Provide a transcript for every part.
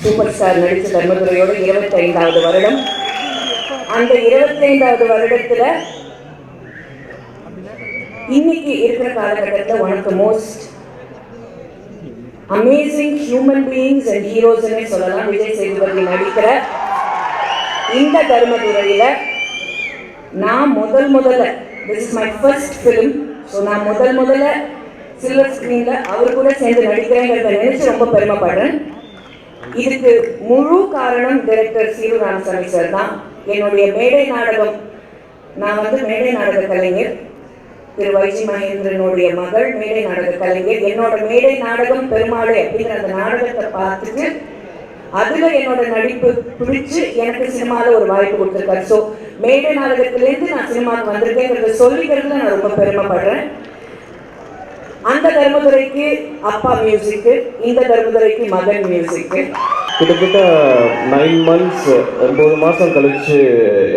Super star நடித்த தர்மதுரையோட 25வது வருடம். அந்த 25வது வருடத்தில் இன்னைக்கு இருக்கிற காலகட்டத்தில் உனக்கு most amazing human beings and ஹீரோஸ்னே சொல்லலாம். விஜய் சேதுபதி நடிக்கிற இந்த தர்மதுரையில் நான் முதல்ல this is my first film. So நான் முதல்ல சில்வர் ஸ்க்ரீனில் அவர் கூட சேர்ந்து நடிக்கிறேங்கிறத நினைச்சு ரொம்ப பெருமைப்படுறேன். இதுக்கு முழு காரணம் டைரக்டர் சீரு ராமசாமி சார் தான். என்னுடைய மேடை நாடகம், நான் மேடை நாடக கலைஞர், திரு வைஜி மகேந்திரனுடைய மகள் மேடை நாடக கலைஞர். என்னோட மேடை நாடகம் பெருமாளே அப்படிங்கிற அந்த நாடகத்தை பார்த்துட்டு அதில் என்னோட நடிப்பு பிடிச்சு எனக்கு சினிமாவில் ஒரு வாய்ப்பு கொடுத்துருக்காரு. ஸோ மேடை நாடகத்திலேருந்து நான் சினிமாவுக்கு வந்திருக்கேங்கிறத சொல்லிக்கிறதுல நான் ரொம்ப பெருமைப்படுறேன். அந்த தர்மதுரைக்கு அப்பா மியூசிக்கு, இந்த தர்மதுரைக்கு மகன் மியூசிக்கு. கிட்டத்தட்ட 9 months 9 மாதம் கழிச்சு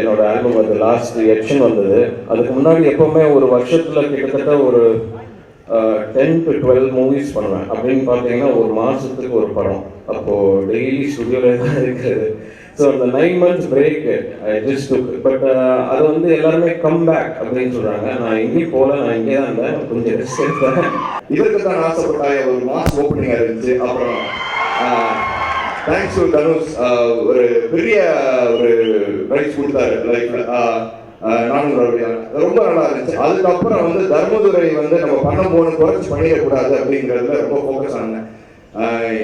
என்னோட ஆல்பம் வந்து லாஸ்ட் எக்ஷன் வந்தது. அதுக்கு முன்னாடி எப்போவுமே ஒரு வருஷத்தில் கிட்டத்தட்ட ஒரு 10 to 12 மூவிஸ் பண்ணுவேன். அப்படின்னு பார்த்தீங்கன்னா ஒரு மாதத்துக்கு ஒரு படம். அப்போது டெய்லி ஸ்டுடியோவில் தான் இருக்குது. ஸோ அந்த 9 months break I just took. But அது வந்து எல்லாருமே கம் பேக் அப்படின்னு சொல்கிறாங்க. நான் எங்கேயும் போகல, நான் இங்கே தான் இருந்தேன், கொஞ்சம் ரெஸ்ட் எடுத்தேன். இதற்கு தான் ஆசைப்பட்டாய ஒரு மாஸ் ஓப்பனிங்காக இருந்துச்சு. அப்புறம் தேங்க்ஸ் டு தனுஷ், ஒரு பெரிய ஒரு ரைட்ஸ் கொடுத்தாரு லைஃப்பில். நானும் ரொம்ப நல்லா இருந்துச்சு. அதுக்கப்புறம் வந்து தர்மதுரை வந்து நம்ம பண்ண போகணும், குறைச்சி பண்ணிடக்கூடாது அப்படிங்கிறதுல ரொம்ப ஃபோக்கஸ் ஆனேன்.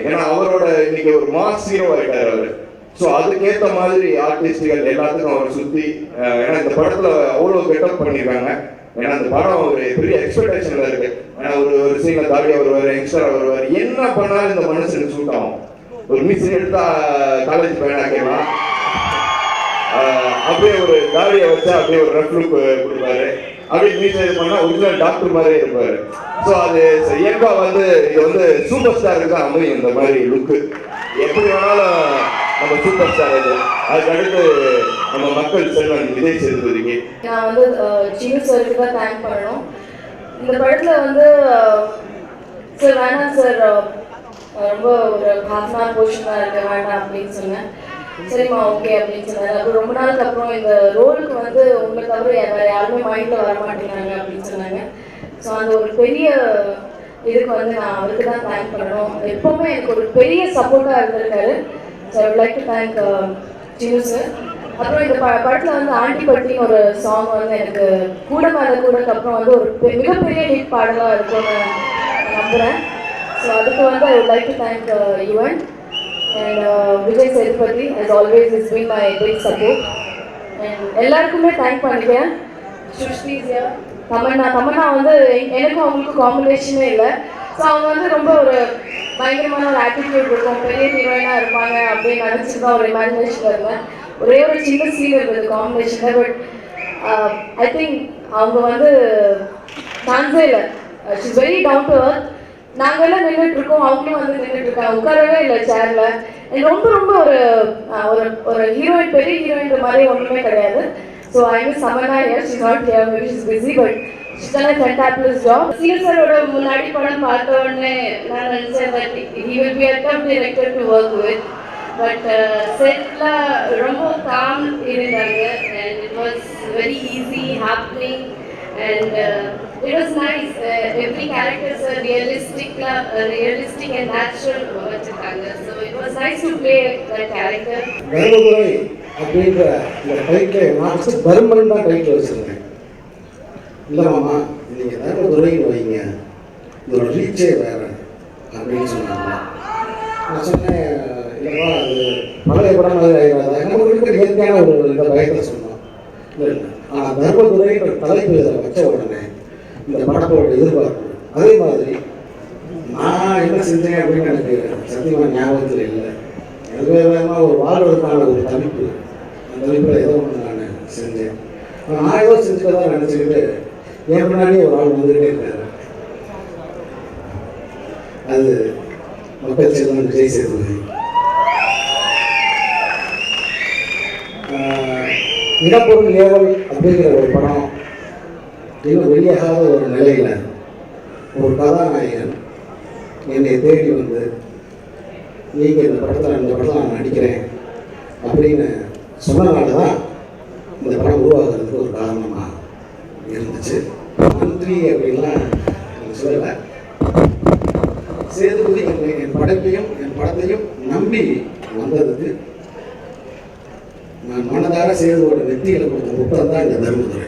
ஏன்னா அவரோட இன்னைக்கு ஒரு மாஸ் ஹீரோ ஆகிட்டார் அவர். ஸோ அதுக்கேற்ற மாதிரி ஆர்டிஸ்டுகள் எல்லாத்துக்கும் அவரை சுற்றி, ஏன்னா இந்த படத்தில் அவ்வளோ கெட்டப் பண்ணியிருக்காங்க. ஏன்னா அந்த படம் ஒரு பெரிய எக்ஸ்பெக்டேஷனில் இருக்கு. ஏன்னா ஒரு சீனில் தாடியாக வருவார், யங்ஸ்டராக வருவார், என்ன பண்ணாலும் இந்த மனுஷனுக்கு சூட் ஆகும். ஒரு மிஸ் எடுத்தா காலேஜ் பையனா கேட்கலாம், அப்படியே ஒரு தாடியை வச்சா அப்படியே ஒரு ரஃப் லுக் கொடுப்பாரு. அப்படியே மிஸ் இது பண்ணால் ஒரிஜினல் டாக்டர் மாதிரியே இருப்பார். ஸோ அது இயல்பா வந்து இது வந்து சூப்பர் ஸ்டாருக்கு தான் அமையும் இந்த மாதிரி லுக்கு. எப்படி வேணாலும் நம்ம சூப்பர் ஸ்டார் இது. அதுக்கு அடுத்து நம்ம மக்கள் செல்வன் விஜய் சேதுபதிக்கு நான் சீனு சாருக்கு தான் தேங்க் பண்ணணும். இந்த படத்தில் சார் வேணாம் சார், ரொம்ப ஒரு ½ hour போர்ஷன் தான் இருக்க வேண்டாம் அப்படின்னு சொன்னேன். சரிம்மா ஓகே அப்படின்னு சொன்னார். அப்புறம் ரொம்ப நாளுக்கு அப்புறம் இந்த ரோலுக்கு உங்களை தவிர வேறு யாருமே மைண்டில் வர மாட்டேங்கிறாங்க அப்படின்னு சொன்னாங்க. ஸோ அந்த ஒரு பெரிய இதுக்கு நான் அவருக்கு தான் தேங்க் பண்ணணும். எப்போவுமே எனக்கு ஒரு பெரிய சப்போர்ட்டாக இருந்திருக்காரு. So I would like to thank Jeenu sir. அப்புறம் இந்த படத்தில் ஆண்டிப்பட்டின்னு ஒரு சாங் எனக்கு கூட மேலே கூடக்கு அப்புறம் ஒரு மிகப்பெரிய ஹிட் பாடலாக இருக்கும்னு நம்புகிறேன். ஸோ அதுக்கு ஐ would like to thank Yuvan and Vijay Sethupathi. as always has been my big support. And எல்லாருக்குமே தேங்க் பண்ணிக்கிறேன். சுஷ்டிஸியா தமன்னா எனக்கும் அவங்களுக்கும் காம்பினேஷனே இல்லை. ஸோ அவங்க ரொம்ப ஒரு பயங்கரமான ஒரு ஆட்டிடியூட் இருக்கும், பெரிய ஹீரோயினாக இருப்பாங்க அப்படின்னு நினச்சிட்டு தான் ஒரு இமேஜினேஷன் இருந்தேன். ஒரே ஒரு சின்ன சீன் இருந்தது காம்பினேஷனில். பட் ஐ திங்க் அவங்க சான்ஸே இல்லை. ஷீஸ் வெரி டவுன் டு அர்த். நாங்கள்லாம் நின்றுட்டுருக்கோம், அவங்களும் நின்றுட்டுருக்காங்க, உட்காரவே இல்லை சேரில். ரொம்ப ஒரு ஒரு ஹீரோயின், பெரிய ஹீரோயின் மாதிரி ஒன்றுமே கிடையாது. So I miss Tamannaah here. She's not here, maybe she's busy, but she's done a fantabulous job. Seenu சாரோட முன்னாடி படம் பார்த்த உடனே நான் நினச்சேன் that he will be a tough director to work with. But settle ரொம்ப காம் இருந்தாங்க and it was very easy happening and it was nice. Every characters are realistic and natural வச்சிருக்காங்க. So it was nice to play that character. Dharmadurai அப்படின்ற இந்த title நான் தர்மன் தான் title வச்சுருந்தேன். இல்லை மாமா நீங்கள் தர்மதுரைன்னு வைங்க, இதோட ரீச்சே வேறு அப்படின்னு சொன்னாங்க. நான் சொன்னேன் இல்லைப்பா அது பழைய படம் மாதிரி ஆகிடாது, நமக்கு இருக்கிற இயற்கையான ஒரு இந்த பயத்தை சொன்னோம். இல்லை ஆனால் தர்மதுரைன்ற தலைப்பு இதில் வச்ச உடனே இந்த படத்தோட எதிர்பார்ப்பு அதே மாதிரி நான் என்ன செஞ்சேன் அப்படின்னு எனக்கு சத்தியமாக ஞாபகத்தில் இல்லை. எனக்கு வேகமாக ஒரு வாழ்வதற்கான ஒரு தவிப்பு, அந்த தவிப்பில் ஏதோ ஒன்று நான் செஞ்சேன். நான் ஏதோ செஞ்சுக்கதான் நினச்சிக்கிட்டு என் முன்னாடியே ஒரு ஆள் வந்துகிட்டே இருக்காரு. அது மக்கள் செல்வன் விஜய் சேதுபதி. இடப்பொருள் ஏவல் அப்படிங்கிற ஒரு படம் இன்னும் வெளியாகாத ஒரு நிலையில் ஒரு கதாநாயகன் என்னை தேடி வந்து நீங்கள் இந்த படத்தில் நான் நடிக்கிறேன் அப்படின்னு சொன்னனால தான் இந்த படம் உருவாகிறதுக்கு ஒரு காரணமாக இருந்துச்சு. நன்றி அப்படின்லாம் எனக்கு சொல்லலை. சேதுபதி என் படைப்பையும் என் படத்தையும் நம்பி வந்ததுக்கு நான் மனதார சேதுவோட வெற்றிகளை கொடுத்த முத்தம் தான் இந்த தர்மதுரை.